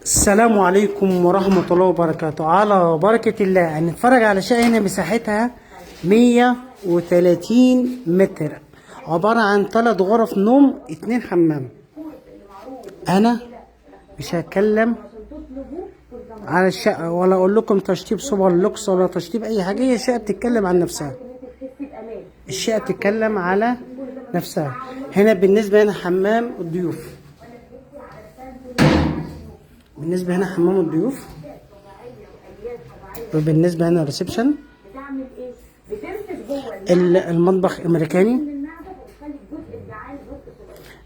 السلام عليكم ورحمة الله وبركاته. على بركة الله هنتفرج على شقة هنا مساحتها 130 متر، عبارة عن 3 غرف نوم 2 حمام. أنا مش هتكلم على الشقة ولا أقول لكم تشطيب سوبر لوكس ولا تشطيب أي حاجة، هي الشقة بتتكلم عن نفسها. الشقة بتتكلم على نفسها. هنا بالنسبة هنا حمام الضيوف، بالنسبة هنا حمام الضيوف، وبالنسبة هنا ريسبشن. المطبخ امريكاني،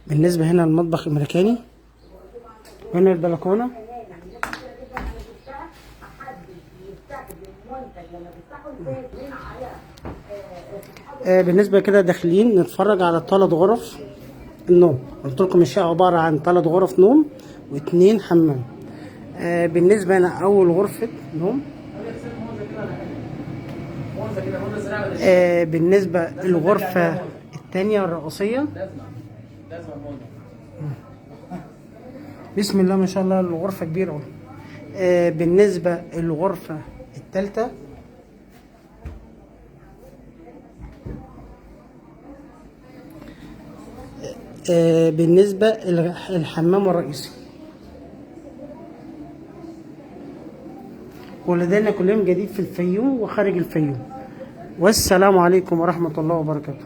بالنسبة هنا المطبخ امريكاني. هنا البلكونة. بالنسبة كده داخلين نتفرج على 3 غرف النوم. قلت لكم الشقة عبارة عن 3 غرف نوم و2 حمام. بالنسبة هنا أول غرفة نوم. بالنسبة الغرفة الثانية الرئيسية. بسم الله ما شاء الله الغرفة كبيرة أوي. بالنسبة الغرفة الثالثة. بالنسبة الحمام الرئيسي. ولدينا كل يوم جديد في الفيوم وخارج الفيوم. والسلام عليكم ورحمة الله وبركاته.